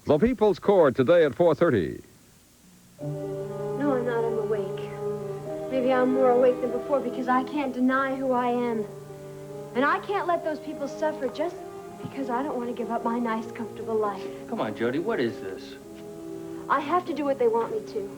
The People's Court today at 4:30. No, I'm not. I'm awake. Maybe I'm more awake than before because I can't deny who I am. And I can't let those people suffer just because I don't want to give up my nice, comfortable life. Come on, Jody, what is this? I have to do what they want me to.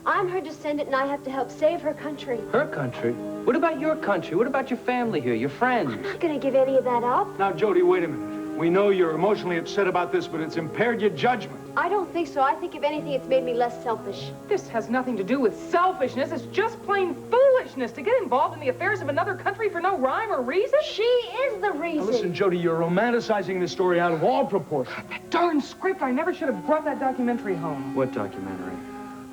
I'm her descendant, and I have to help save her country. Her country? What about your country? What about your family here, your friends? I'm not going to give any of that up. Now, Jody, wait a minute. We know you're emotionally upset about this, but it's impaired your judgment. I don't think so. I think, if anything, it's made me less selfish. This has nothing to do with selfishness. It's just plain foolishness to get involved in the affairs of another country for no rhyme or reason. She is the reason. Now, listen, Jody, you're romanticizing this story out of all proportion. That darn script. I never should have brought that documentary home. What documentary?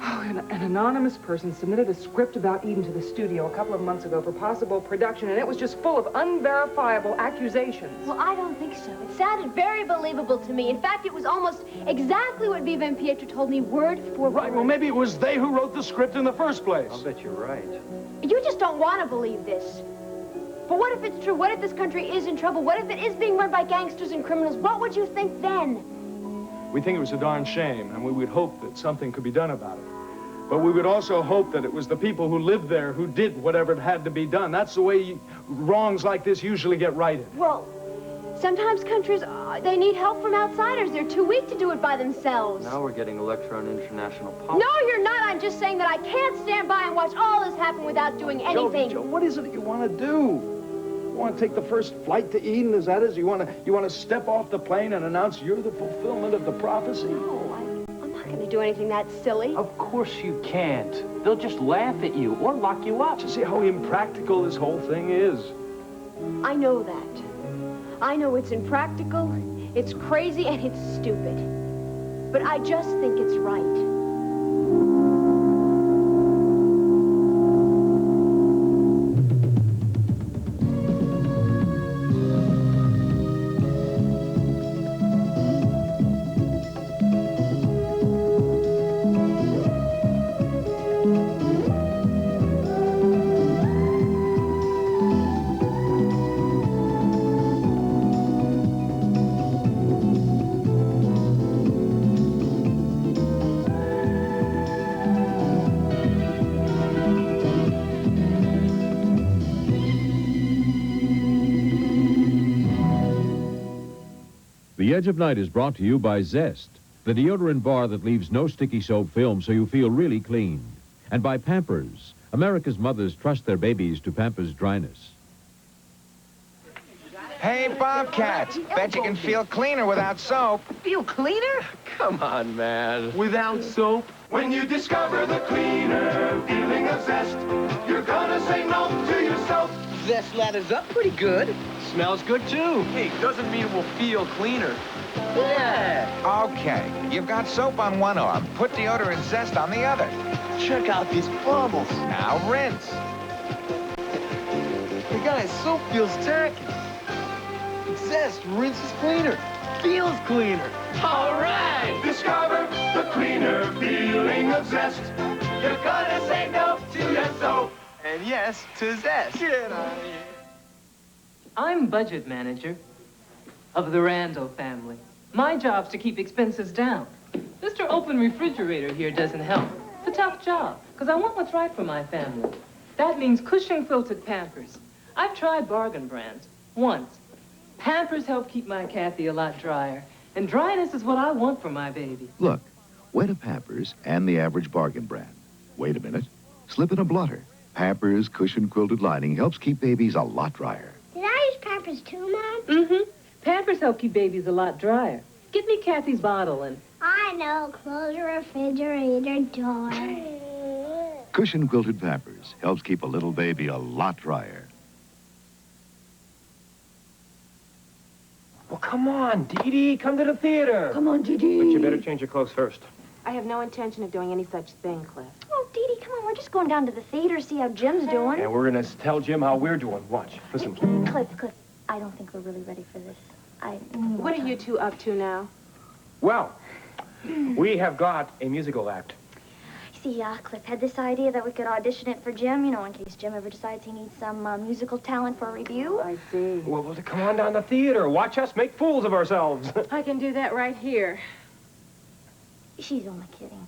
Oh, an anonymous person submitted a script about Eden to the studio a couple of months ago for possible production, and it was just full of unverifiable accusations. Well, I don't think so. It sounded very believable to me. In fact, it was almost exactly what Viva and Pietro told me, word for word. Right, well, maybe it was they who wrote the script in the first place. I'll bet you're right. You just don't want to believe this. But what if it's true? What if this country is in trouble? What if it is being run by gangsters and criminals? What would you think then? We think it was a darn shame, and we would hope that something could be done about it. But we would also hope that it was the people who lived there who did whatever had to be done. That's the way wrongs like this usually get righted. Well, sometimes countries, they need help from outsiders. They're too weak to do it by themselves. Now we're getting a lecture on international politics. No, you're not. I'm just saying that I can't stand by and watch all this happen without doing anything. Joe, what is it that you want to do? You want to take the first flight to Eden? Is that it? You want to step off the plane and announce you're the fulfillment of the prophecy? No, I'm not going to do anything that silly. Of course you can't. They'll just laugh at you or lock you up. You see how impractical this whole thing is? I know that. I know it's impractical, it's crazy, and it's stupid. But I just think it's right. The Edge of Night is brought to you by Zest, the deodorant bar that leaves no sticky soap film so you feel really clean. And by Pampers. America's mothers trust their babies to Pampers dryness. Hey, Bobcats, bet you can feel cleaner without soap. Feel cleaner? Come on, man. Without soap? When you discover the cleaner feeling of zest, you're gonna say no to your soap. Zest lathers up pretty good. Smells good, too. Hey, doesn't mean we'll feel cleaner. Yeah. Okay, you've got soap on one arm. Put deodorant Zest on the other. Check out these bubbles. Now rinse. Hey, guys, soap feels tacky. Zest rinses cleaner. Feels cleaner. All right. Discover the cleaner feeling of zest. You're gonna say no to your soap. And yes, to Zest. Get out of here. I'm budget manager of the Randall family. My job's to keep expenses down. Mr. Open Refrigerator here doesn't help. It's a tough job, because I want what's right for my family. That means cushion-quilted Pampers. I've tried bargain brands once. Pampers help keep my Kathy a lot drier, and dryness is what I want for my baby. Look, wet a Pampers and the average bargain brand. Wait a minute. Slip in a blotter. Pampers cushion-quilted lining helps keep babies a lot drier. Did I use Pampers too, Mom? Mm-hmm. Pampers help keep babies a lot drier. Get me Kathy's bottle and... I know. Close your refrigerator door. Cushion-quilted Pampers helps keep a little baby a lot drier. Well, come on, Dee Dee. Come to the theater. Come on, Dee. But you better change your clothes first. I have no intention of doing any such thing, Cliff. Oh, Dee Dee, come on. We're just going down to the theater to see how Jim's doing. And we're going to tell Jim how we're doing. Watch. Listen. Cliff, I don't think we're really ready for this. What are you two up to now? Well, we have got a musical act. See, Cliff had this idea that we could audition it for Jim, you know, in case Jim ever decides he needs some musical talent for a review. I see. Well, come on down to the theater. Watch us make fools of ourselves. I can do that right here. She's only kidding.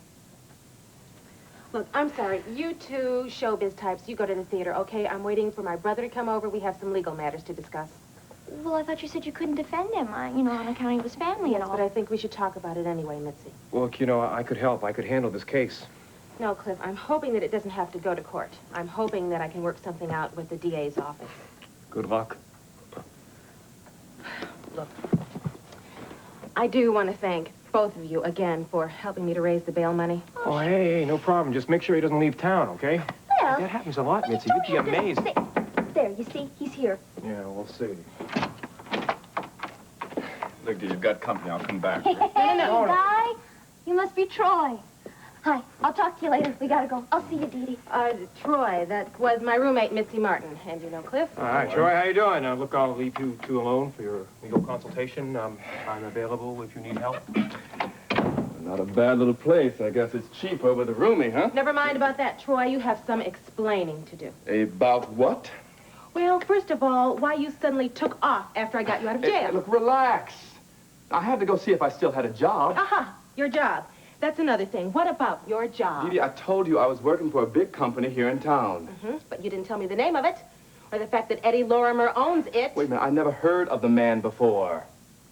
Look, I'm sorry. You two showbiz types, you go to the theater, okay? I'm waiting for my brother to come over. We have some legal matters to discuss. Well, I thought you said you couldn't defend him, on account of his family and all. But I think we should talk about it anyway, Mitzi. Look, I could help. I could handle this case. No, Cliff, I'm hoping that it doesn't have to go to court. I'm hoping that I can work something out with the DA's office. Good luck. Look, I do want to thank both of you again for helping me to raise the bail money. Oh, hey, no problem. Just make sure he doesn't leave town, okay? Well, That happens a lot, Mitzi. You'd be amazed. There, you see? He's here. Yeah, we'll see. Look, you've got company. I'll come back. Hey, Guy, you must be Troy. Hi, I'll talk to you later. We gotta go. I'll see you, Dee Dee. Troy, that was my roommate, Mitzi Martin. And you know Cliff? All right, Troy, how you doing? Look, I'll leave you two alone for your legal consultation. I'm available if you need help. Not a bad little place. I guess it's cheaper with a roomie, huh? Never mind about that, Troy. You have some explaining to do. About what? Well, first of all, why you suddenly took off after I got you out of jail. Hey, look, relax. I had to go see if I still had a job. Aha, your job. That's another thing. What about your job? Dee Dee, I told you I was working for a big company here in town. But you didn't tell me the name of it, or the fact that Eddie Lorimer owns it. Wait a minute, I never heard of the man before.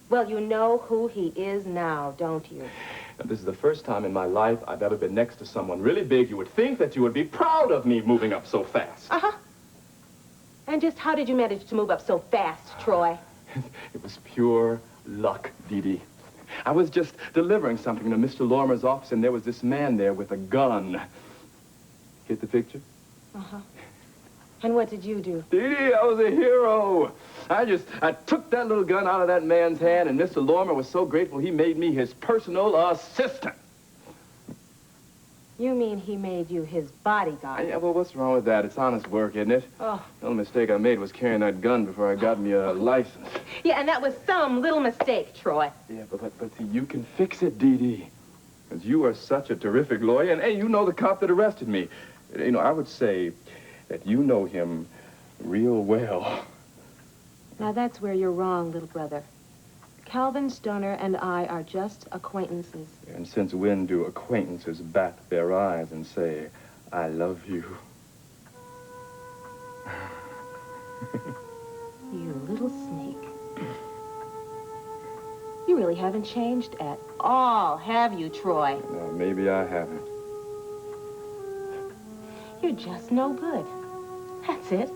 Well, you know who he is now, don't you? Now, this is the first time in my life I've ever been next to someone really big. You would think that you would be proud of me moving up so fast. Uh-huh. And just how did you manage to move up so fast, Troy? It was pure luck, Dee Dee. I was just delivering something to Mr. Lorimer's office, and there was this man there with a gun. Get the picture? Uh-huh. And what did you do? Dee Dee, I was a hero. I took that little gun out of that man's hand, and Mr. Lorimer was so grateful he made me his personal assistant. You mean he made you his bodyguard? Yeah, well, what's wrong with that? It's honest work, isn't it? Oh. The only mistake I made was carrying that gun before I got me a license. Yeah, and that was some little mistake, Troy. Yeah, but see, you can fix it, Dee Dee. Because you are such a terrific lawyer, and hey, you know the cop that arrested me. I would say that you know him real well. Now, that's where you're wrong, little brother. Calvin Stoner and I are just acquaintances. And since when do acquaintances bat their eyes and say, I love you? You little sneak. You really haven't changed at all, have you, Troy? No, maybe I haven't. You're just no good. That's it.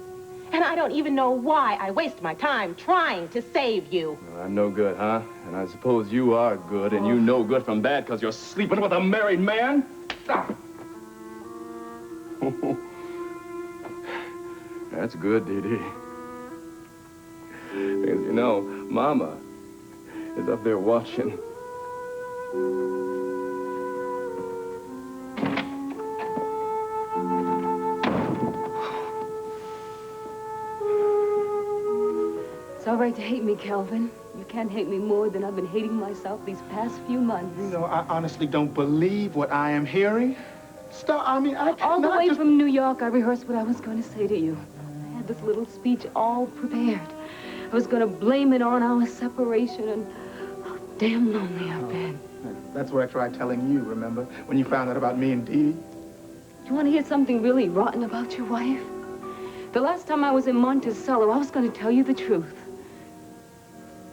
And I don't even know why I waste my time trying to save you. Well, I'm no good, huh? And I suppose you are good, and you know good from bad because you're sleeping with a married man? Ah. That's good, Dee Dee. Because, Mama is up there watching. It's all right to hate me, Calvin. You can't hate me more than I've been hating myself these past few months. I honestly don't believe what I am hearing. I cannot all the way from New York, I rehearsed what I was going to say to you. I had this little speech all prepared. I was going to blame it on our separation and how damn lonely I've been. That's what I tried telling you, remember? When you found out about me and Dee Dee. You want to hear something really rotten about your wife? The last time I was in Monticello, I was going to tell you the truth.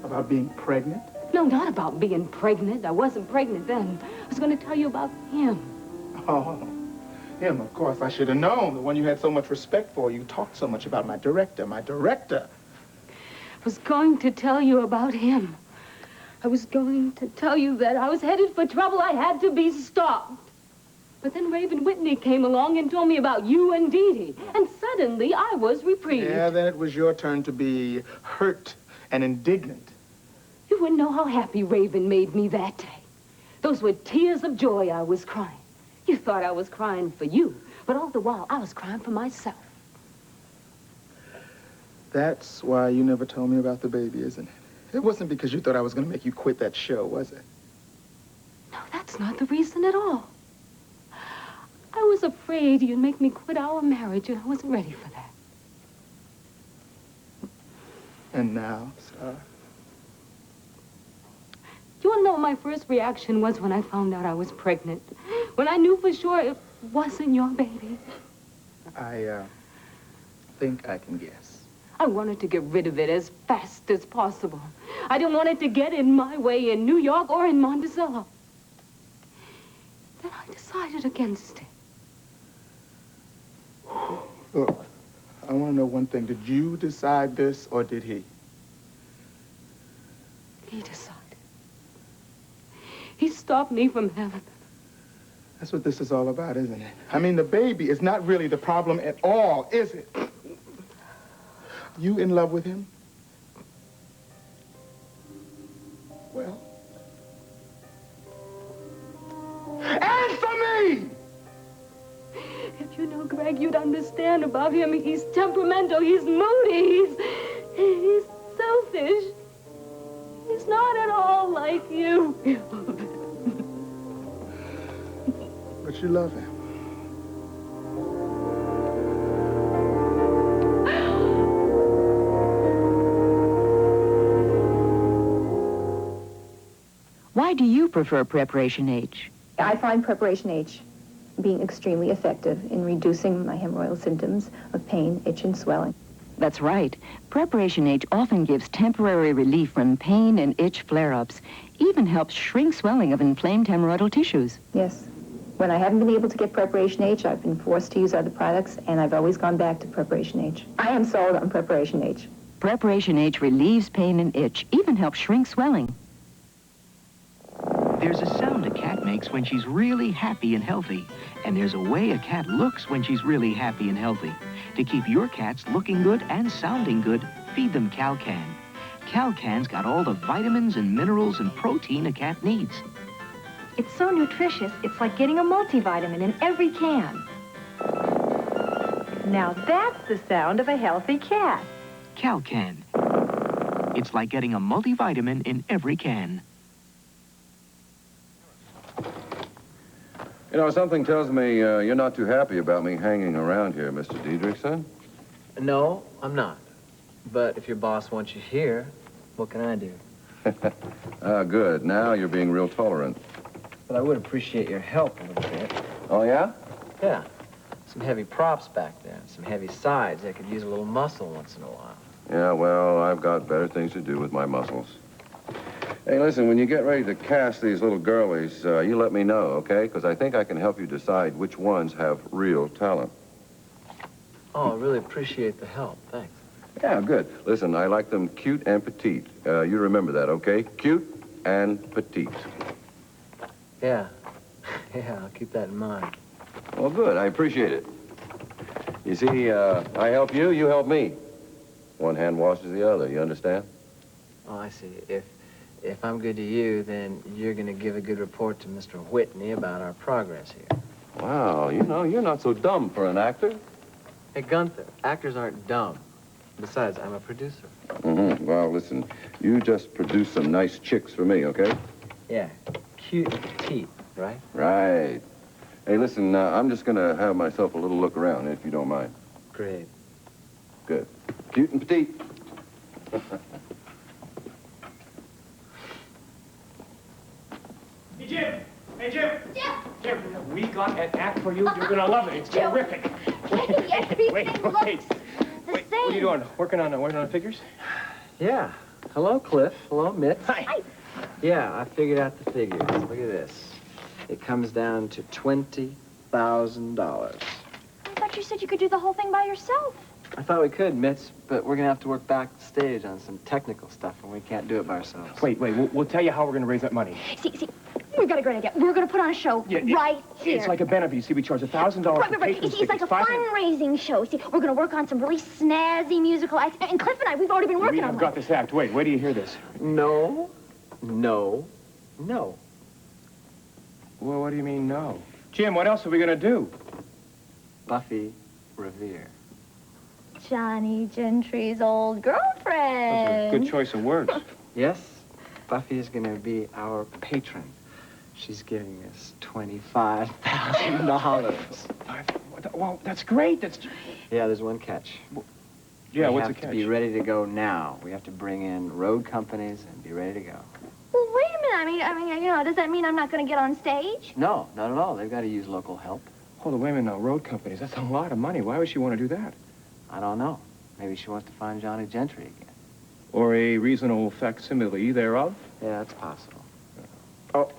About being pregnant? No, not about being pregnant. I wasn't pregnant then. I was going to tell you about him. Oh, him, of course. I should have known. The one you had so much respect for. You talked so much about my director. My director. I was going to tell you about him. I was going to tell you that I was headed for trouble. I had to be stopped. But then Raven Whitney came along and told me about you and Dee Dee. And suddenly I was reprieved. Yeah, then it was your turn to be hurt and indignant. You wouldn't know how happy Raven made me that day. Those were tears of joy I was crying. You thought I was crying for you, but all the while I was crying for myself. That's why you never told me about the baby, isn't it? It wasn't because you thought I was going to make you quit that show, was it? No, that's not the reason at all. I was afraid you'd make me quit our marriage, and I wasn't ready for that. And now, Star? You want to know what my first reaction was when I found out I was pregnant? When I knew for sure it wasn't your baby? I think I can guess. I wanted to get rid of it as fast as possible. I didn't want it to get in my way in New York or in Monticello. Then I decided against it. Look, I want to know one thing. Did you decide this, or did he? He decided. He stopped me from having it. That's what this is all about, isn't it? I mean, the baby is not really the problem at all, is it? You in love with him? Well? Answer me! If you know Greg, you'd understand about him. He's temperamental, he's moody, he's selfish. He's not at all like you. But you love him. Why do you prefer Preparation H? I find Preparation H being extremely effective in reducing my hemorrhoidal symptoms of pain, itch, and swelling. That's right. Preparation H often gives temporary relief from pain and itch flare-ups, even helps shrink swelling of inflamed hemorrhoidal tissues. Yes. When I haven't been able to get Preparation H, I've been forced to use other products, and I've always gone back to Preparation H. I am sold on Preparation H. Preparation H relieves pain and itch, even helps shrink swelling. There's a sound a cat makes when she's really happy and healthy. And there's a way a cat looks when she's really happy and healthy. To keep your cats looking good and sounding good, feed them Calcan. Calcan's got all the vitamins and minerals and protein a cat needs. It's so nutritious, it's like getting a multivitamin in every can. Now that's the sound of a healthy cat. Calcan. It's like getting a multivitamin in every can. You know, something tells me you're not too happy about me hanging around here, Mr. Diedrichson. No, I'm not. But if your boss wants you here, what can I do? Good. Now you're being real tolerant. But I would appreciate your help a little bit. Oh, yeah? Yeah. Some heavy props back there, some heavy sides that could use a little muscle once in a while. Yeah, well, I've got better things to do with my muscles. Hey, listen, when you get ready to cast these little girlies, you let me know, okay? Because I think I can help you decide which ones have real talent. Oh, I really appreciate the help. Thanks. Yeah, good. Listen, I like them cute and petite. You remember that, okay? Cute and petite. Yeah. Yeah, I'll keep that in mind. Well, good. I appreciate it. You see, I help you, you help me. One hand washes the other, you understand? Oh, I see. If I'm good to you, then you're going to give a good report to Mr. Whitney about our progress here. Wow, you know, you're not so dumb for an actor. Hey, Gunther, actors aren't dumb. Besides, I'm a producer. Mm-hmm. Well, listen, you just produce some nice chicks for me, okay? Yeah, cute petite, right? Right. Hey, listen, I'm just going to have myself a little look around, if you don't mind. Great. Good. Cute and petite. Hey, Jim! Hey, Jim! Jim! Jim, we got an act for you. You're gonna love it. It's terrific. Wait. The What same. are you doing? Working on figures? Yeah. Hello, Cliff. Hello, Mitch. Hi. Yeah, I figured out the figures. Look at this. It comes down to $20,000. I thought you said you could do the whole thing by yourself. I thought we could, Mitch, but we're gonna have to work backstage on some technical stuff, and we can't do it by ourselves. Wait. We'll tell you how we're gonna raise that money. See, we've got a great idea. We're going to put on a show right here. It's like a benefit. See, we charge $1,000 for Right. patrons. It's like a fundraising show. See, we're going to work on some really snazzy musical acts. And Cliff and I, we've already been working on We have got this act. Wait do you hear this? No. Well, what do you mean, no? Jim, what else are we gonna do? Buffy Revere. Johnny Gentry's old girlfriend. That's a good choice of words. Yes, Buffy is going to be our patron. She's giving us $25,000. Well, that's great. Yeah, there's one catch. Yeah, we what's have the to catch? be ready to go now. We have to bring in road companies and be ready to go. Well, wait a minute. I mean, you know, does that mean I'm not going to get on stage? No, not at all. They've got to use local help. Hold on, wait a minute now. Road companies, that's a lot of money. Why would she want to do that? I don't know. Maybe she wants to find Johnny Gentry again. Or a reasonable facsimile thereof? Yeah, that's possible. Oh,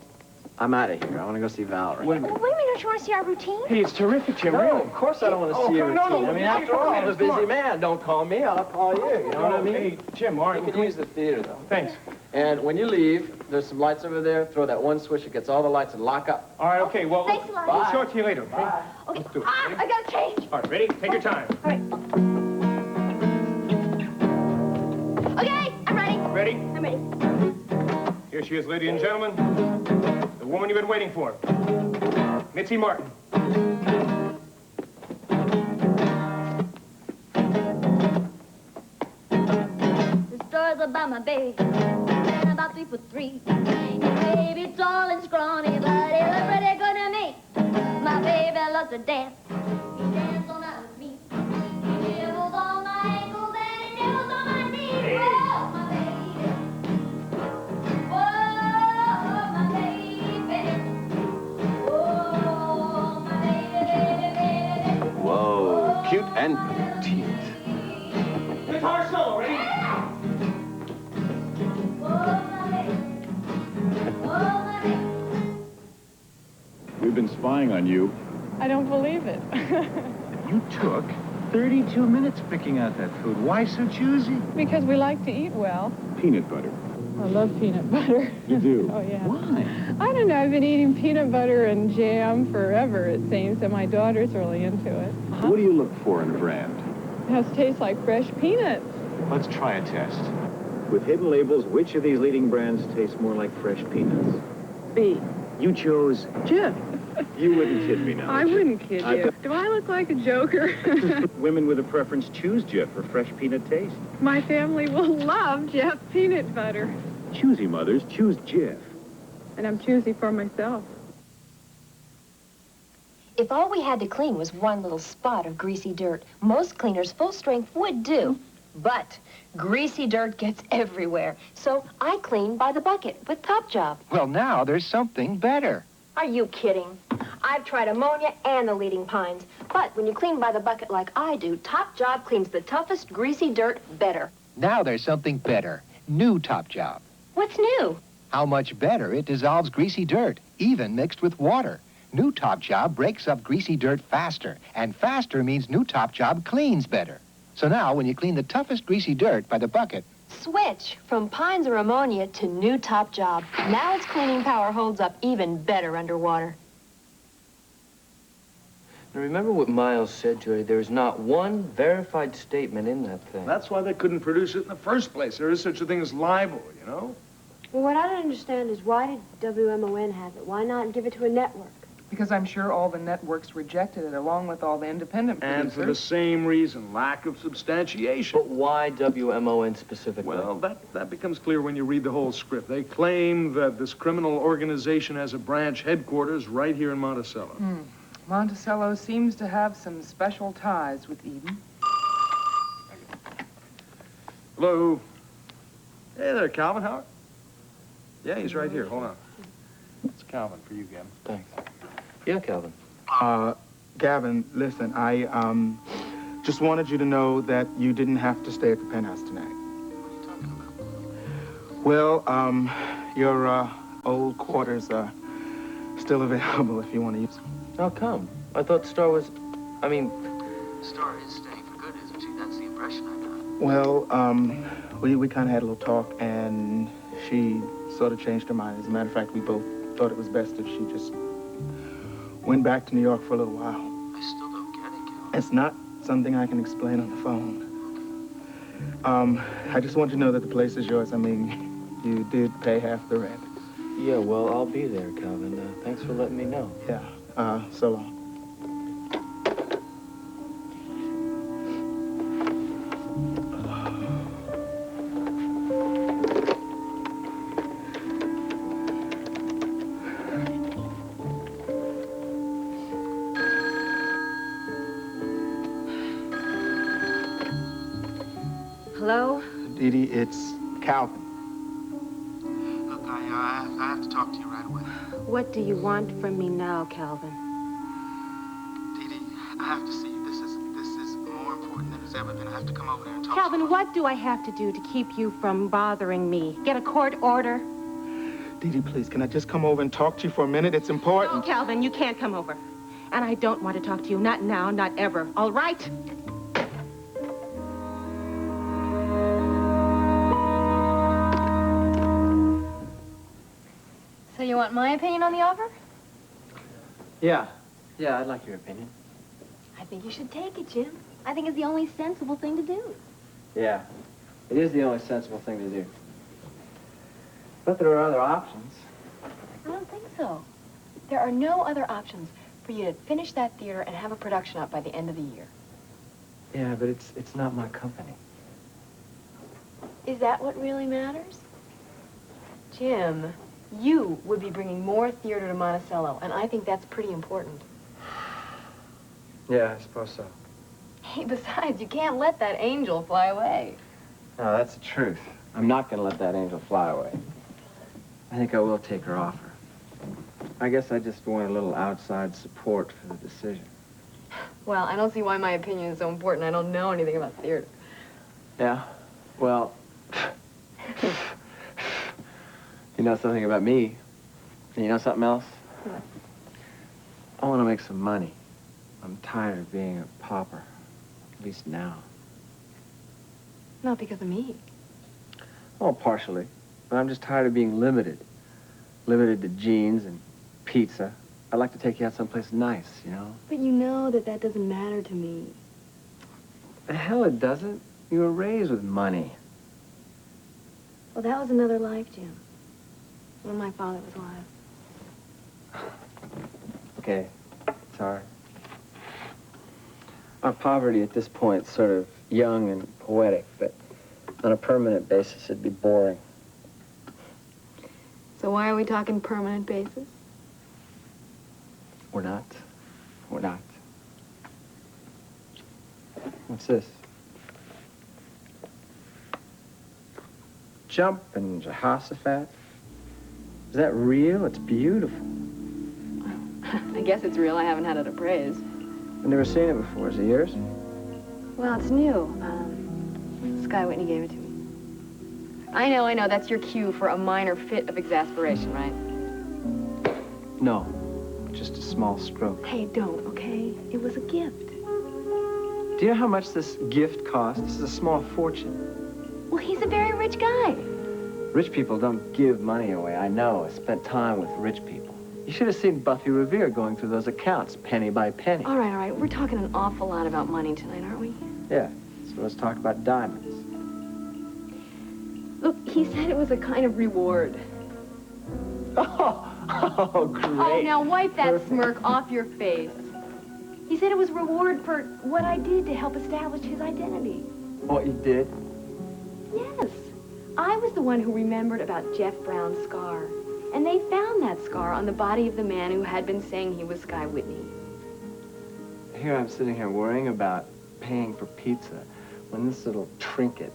I'm out of here. I want to go see Val right Wait a minute, don't you want to see our routine? Hey, it's terrific, Jim. No, Really. of course I don't want to see your routine. No, I mean, after all, I'm a busy man. Don't call me, I'll call you. You know what I mean? Hey, Jim, all right. You can use the theater, though. Thanks. And when you leave, there's some lights over there. Throw that one switch that gets all the lights and lock up. All right, okay. Well, Thanks a lot. we'll show it to you later. Bye. Okay. Let's do it. Ah, I got to change. All right, ready? Take your time. All right. Okay, I'm ready. Ready? I'm ready. Here she is, ladies and gentlemen. The woman you've been waiting for. Mitzi Martin. The story's about my baby, and about 3'3". His baby tall and scrawny, but he look pretty good to me. My baby loves to dance. He dances all night with me. He nibbles on my ankles and he nibbles on my knees. Oh, my baby. Oh, my baby. Oh, my baby, baby, baby. Whoa, cute and petite. Guitar solo, ready? We've been spying on you. I don't believe it. You took 32 minutes picking out that food. Why so choosy? Because we like to eat well. Peanut butter. I love peanut butter. You do? Oh, yeah. Why? I don't know. I've been eating peanut butter and jam forever, it seems, and my daughter's really into it. What do you look for in a brand? It has to taste like fresh peanuts. Let's try a test. With hidden labels, which of these leading brands tastes more like fresh peanuts? B. You chose... Jif. You wouldn't kid me now. I wouldn't kid you. Do I look like a joker? Women with a preference choose Jif for fresh peanut taste. My family will love Jif peanut butter. Choosy mothers choose Jif. And I'm choosy for myself. If all we had to clean was one little spot of greasy dirt, most cleaners full strength would do. But greasy dirt gets everywhere, so I clean by the bucket with Top Job. Well, now there's something better. Are you kidding? I've tried ammonia and the leading pines, but when you clean by the bucket like I do, Top Job cleans the toughest greasy dirt better. Now there's something better. New Top Job. What's new? How much better it dissolves greasy dirt, even mixed with water. New Top Job breaks up greasy dirt faster, and faster means new Top Job cleans better. So now, when you clean the toughest greasy dirt by the bucket... Switch from pines or ammonia to new Top Job. Now its cleaning power holds up even better underwater. Now, remember what Miles said, Joy? There's not one verified statement in that thing. That's why they couldn't produce it in the first place. There is such a thing as libel, you know? Well, what I don't understand is why did WMON have it? Why not give it to a network? Because I'm sure all the networks rejected it, along with all the independent producers. And for the same reason, lack of substantiation. But why WMON specifically? Well, that becomes clear when you read the whole script. They claim that this criminal organization has a branch headquarters right here in Monticello. Monticello seems to have some special ties with Eden. Hello. Hey there, Calvin. How? Yeah, he's right here. Hold on. It's Calvin for you, Gavin. Thanks. Yeah, Calvin. Gavin, listen, I just wanted you to know that you didn't have to stay at the penthouse tonight. What are you talking about? Well, your old quarters are still available if you want to use them. How come? I thought Star was... I mean... Star is staying for good, isn't she? That's the impression I got. Well, we kind of had a little talk, and she sort of changed her mind. As a matter of fact, we both thought it was best if she just went back to New York for a little while. I still don't get it, Calvin. It's not something I can explain on the phone. I just want you to know that the place is yours. I mean, you did pay half the rent. Yeah, well, I'll be there, Calvin. Thanks for letting me know. Yeah, so long. Hello? Dee Dee, it's Calvin. Look, I What do you want from me now, Calvin? Dee Dee, I have to see you. This is more important than it's ever been. I have to come over there and talk Calvin, what do I have to do to keep you from bothering me? Get a court order? Dee Dee, please, can I just come over and talk to you for a minute? It's important. No, Calvin, you can't come over. And I don't want to talk to you. Not now, not ever. All right? So you want my opinion on the offer? Yeah, I'd like your opinion. I think you should take it, Jim. I think it's the only sensible thing to do. Yeah, it is the only sensible thing to do. But there are other options. I don't think so. There are no other options for you to finish that theater and have a production up by the end of the year. Yeah, but it's not my company. Is that what really matters? Jim, you would be bringing more theater to Monticello, and I think that's pretty important. Yeah, I suppose so. Hey, besides, you can't let that angel fly away. No, that's the truth. I'm not going to let that angel fly away. I think I will take her offer. I guess I just want a little outside support for the decision. Well, I don't see why my opinion is so important. I don't know anything about theater. Yeah? Well, you know something about me. And you know something else? What? I want to make some money. I'm tired of being a pauper. At least now. Not because of me. Oh, partially. But I'm just tired of being limited. Limited to jeans and pizza. I'd like to take you out someplace nice, you know? But you know that that doesn't matter to me. The hell it doesn't. You were raised with money. Well, that was another life, Jim. When my father was alive. Okay. Sorry. Our poverty at this point is sort of young and poetic, but on a permanent basis, it'd be boring. So why are we talking permanent basis? We're not. We're not. What's this? Jumping Jehoshaphat? Is that real? It's beautiful. I guess it's real. I haven't had it appraised. I've never seen it before. Is it yours? Well, it's new. Sky Whitney gave it to me. I know. That's your cue for a minor fit of exasperation, right? No. Just a small stroke. Hey, don't, okay? It was a gift. Do you know how much this gift cost? This is a small fortune. Well, he's a very rich guy. Rich people don't give money away. I know. I spent time with rich people. You should have seen Buffy Revere going through those accounts, penny by penny. All right. We're talking an awful lot about money tonight, aren't we? Yeah. So let's talk about diamonds. Look, he said it was a kind of reward. Oh, great. Oh, now wipe that smirk off your face. He said it was reward for what I did to help establish his identity. What you did? Yes. I was the one who remembered about Jeff Brown's scar. And they found that scar on the body of the man who had been saying he was Sky Whitney. Here I'm sitting here worrying about paying for pizza when this little trinket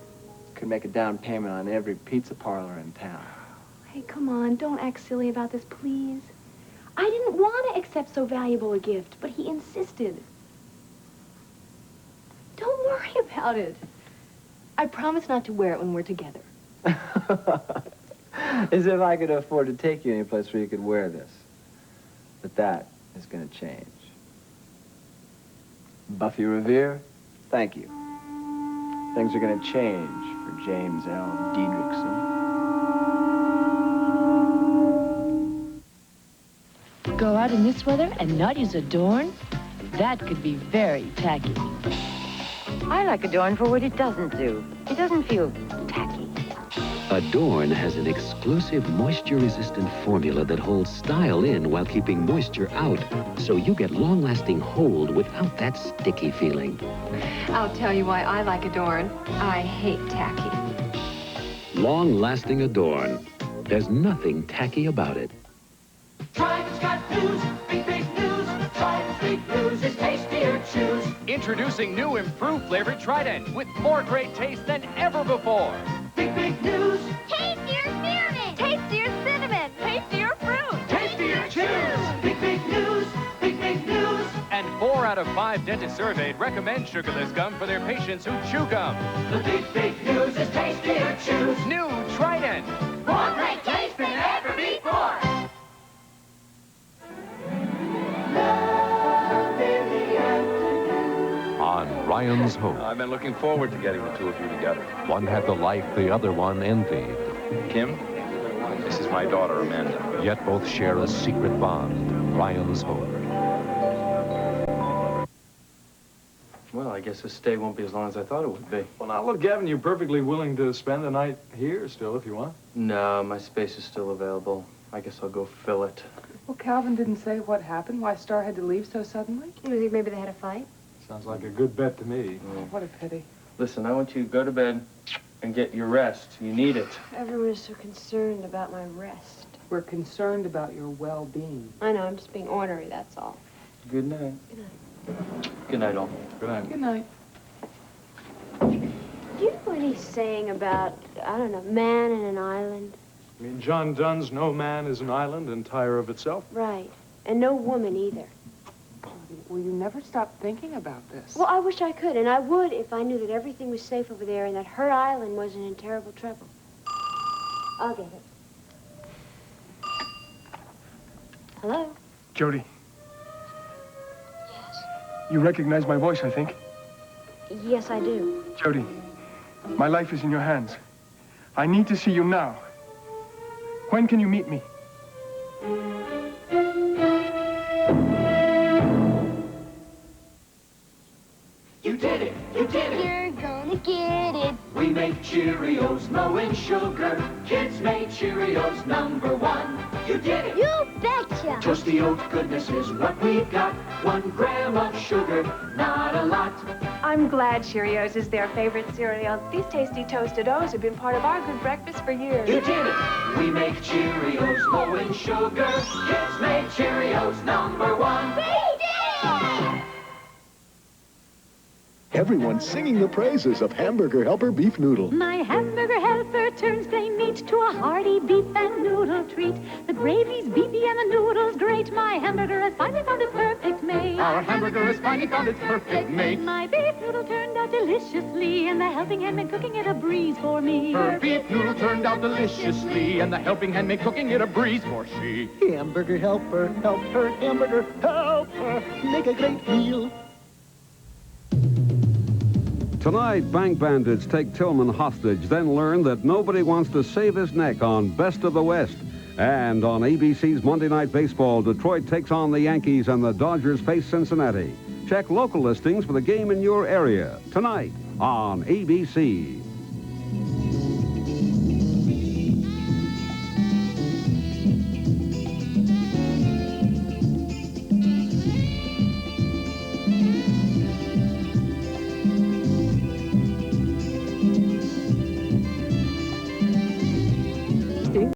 could make a down payment on every pizza parlor in town. Hey, come on, don't act silly about this, please. I didn't want to accept so valuable a gift, but he insisted. Don't worry about it. I promise not to wear it when we're together. As if I could afford to take you anyplace where you could wear this. But that is going to change. Buffy Revere, thank you. Things are going to change for James L. Diedrichson. Go out in this weather and not use Adorn? That could be very tacky. I like Adorn for what it doesn't do. It doesn't feel tacky. Adorn has an exclusive moisture-resistant formula that holds style in while keeping moisture out, so you get long-lasting hold without that sticky feeling. I'll tell you why I like Adorn. I hate tacky. Long-lasting Adorn. There's nothing tacky about it. Trident's got news, big news. Trident's big news is tastier chews. Introducing new improved flavored Trident with more great taste than ever before. Big news. Tastier spearmint. Tastier cinnamon. Tastier fruit. Tastier out of 5 dentists surveyed recommend sugarless gum for their patients who chew gum. The big news is tastier chews. New Trident. More great taste than ever before. On Ryan's Hope. I've been looking forward to getting the two of you together. One had the life the other one envied. Kim, this is my daughter, Amanda. Yet both share a secret bond. Ryan's Hope. Well, I guess this stay won't be as long as I thought it would be. Well, now, look, Gavin, you're perfectly willing to spend the night here still if you want. No, my space is still available. I guess I'll go fill it. Well, Calvin didn't say what happened, why Star had to leave so suddenly. Maybe they had a fight. Sounds like a good bet to me. Oh, what a pity. Listen, I want you to go to bed and get your rest. You need it. Everyone is so concerned about my rest. We're concerned about your well-being. I know, I'm just being ornery, that's all. Good night. Good night. Good night, all. Good night. Good night. Do you know what he's saying about, I don't know, man in an island? I mean, John Donne's No Man is an Island entire of itself. Right. And no woman either. Will you never stop thinking about this? Well, I wish I could, and I would if I knew that everything was safe over there and that her island wasn't in terrible trouble. I'll get it. Hello? Jody. You recognize my voice, I think. Yes, I do. Jody, my life is in your hands. I need to see you now. When can you meet me? You did it, you did it. You're gonna get it. We make Cheerios low in sugar. Kids made Cheerios #1. You did it. You betcha. Toasty oat goodness is what we've got. 1 gram of sugar, not a lot. I'm glad Cheerios is their favorite cereal. These tasty toasted O's have been part of our good breakfast for years. You did it. We make Cheerios low in sugar. Kids made Cheerios #1. We did it! Everyone's singing the praises of Hamburger Helper Beef Noodle. My hamburger helper turns plain meat to a hearty beef and noodle treat. The gravy's beefy and the noodle's great. My hamburger has finally found its perfect mate. Our hamburger has finally found its perfect mate. My beef noodle turned out deliciously, and the helping hand made cooking it a breeze for me. Her beef noodle turned out deliciously, and the helping hand made cooking it a breeze for she. Hamburger Helper helped her hamburger helper make a great meal. Tonight, bank bandits take Tillman hostage, then learn that nobody wants to save his neck on Best of the West. And on ABC's Monday Night Baseball, Detroit takes on the Yankees and the Dodgers face Cincinnati. Check local listings for the game in your area tonight on ABC.